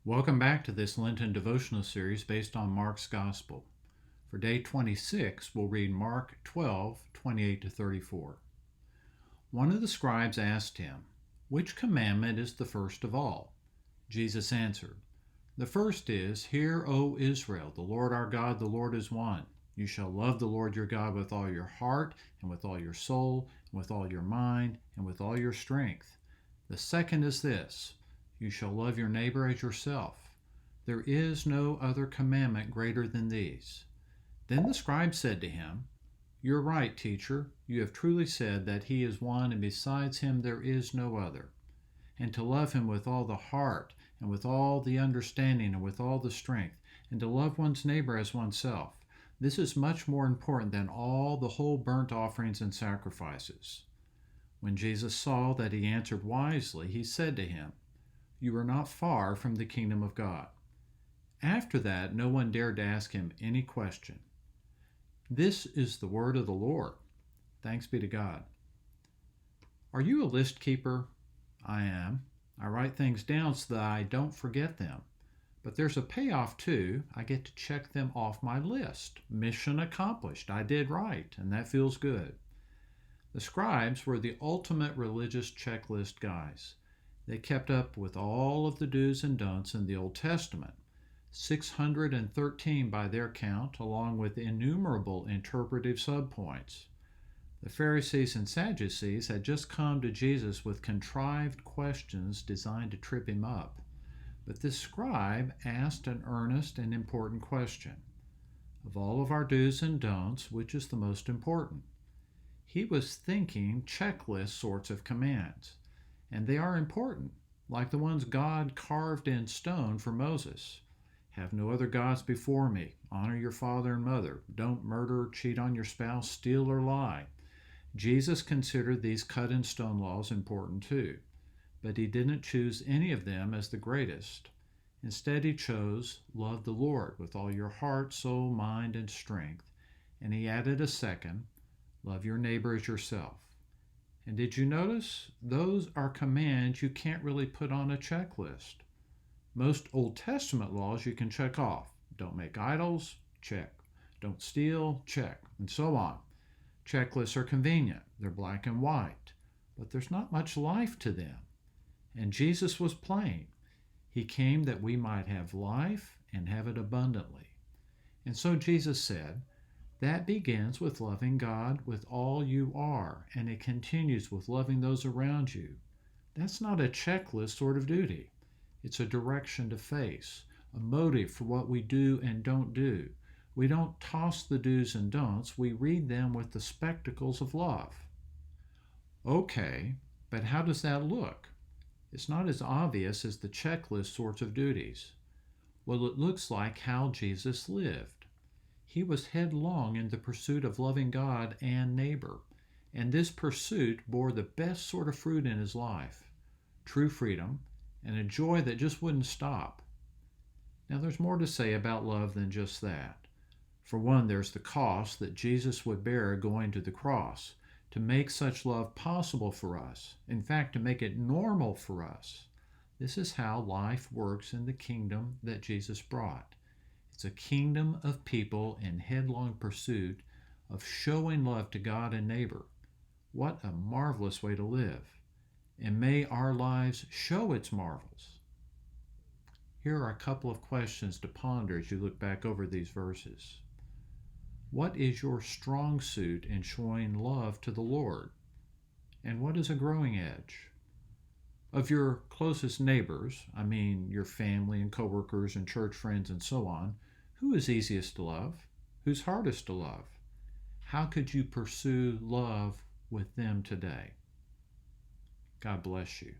Welcome back to this Lenten devotional series based on Mark's Gospel. For day 26, we'll read Mark 12:28 to 34. One of the scribes asked him, "Which commandment is the first of all?" Jesus answered, "The first is, 'Hear, O Israel, the Lord our God, the Lord is one. You shall love the Lord your God with all your heart, and with all your soul, and with all your mind, and with all your strength. The second is this, you shall love your neighbor as yourself. There is no other commandment greater than these.' Then the scribe said to him, 'You're right, teacher. You have truly said that he is one, and besides him there is no other. And to love him with all the heart, and with all the understanding, and with all the strength, and to love one's neighbor as oneself. This is much more important than all the whole burnt offerings and sacrifices.' When Jesus saw that he answered wisely, he said to him, 'You are not far from the kingdom of God.' After that, no one dared to ask him any question. This is the word of the Lord. Thanks be to God. Are you a list keeper? I am. I write things down so that I don't forget them. But there's a payoff too. I get to check them off my list. Mission accomplished. I did right, and that feels good. The scribes were the ultimate religious checklist guys. They kept up with all of the do's and don'ts in the Old Testament, 613 by their count, along with innumerable interpretive subpoints. The Pharisees and Sadducees had just come to Jesus with contrived questions designed to trip him up. But this scribe asked an earnest and important question. Of all of our do's and don'ts, which is the most important? He was thinking checklist sorts of commands, and they are important, like the ones God carved in stone for Moses. Have no other gods before me. Honor your father and mother. Don't murder, cheat on your spouse, steal, or lie. Jesus considered these cut in stone laws important too, but he didn't choose any of them as the greatest. Instead, he chose, love the Lord with all your heart, soul, mind, and strength, and he added a second, love your neighbor as yourself. And did you notice? Those are commands you can't really put on a checklist. Most Old Testament laws you can check off. Don't make idols? Check. Don't steal? Check. And so on. Checklists are convenient. They're black and white. But there's not much life to them. And Jesus was plain. He came that we might have life and have it abundantly. And so Jesus said, that begins with loving God with all you are, and it continues with loving those around you. That's not a checklist sort of duty. It's a direction to face, a motive for what we do and don't do. We don't toss the do's and don'ts, we read them with the spectacles of love. Okay, but how does that look? It's not as obvious as the checklist sorts of duties. Well, it looks like how Jesus lived. He was headlong in the pursuit of loving God and neighbor, and this pursuit bore the best sort of fruit in his life, true freedom, and a joy that just wouldn't stop. Now, there's more to say about love than just that. For one, there's the cost that Jesus would bear going to the cross to make such love possible for us, in fact, to make it normal for us. This is how life works in the kingdom that Jesus brought. It's a kingdom of people in headlong pursuit of showing love to God and neighbor. What a marvelous way to live. And may our lives show its marvels. Here are a couple of questions to ponder as you look back over these verses. What is your strong suit in showing love to the Lord? And what is a growing edge? Of your closest neighbors, I mean your family and coworkers and church friends and so on, who is easiest to love? Who's hardest to love? How could you pursue love with them today? God bless you.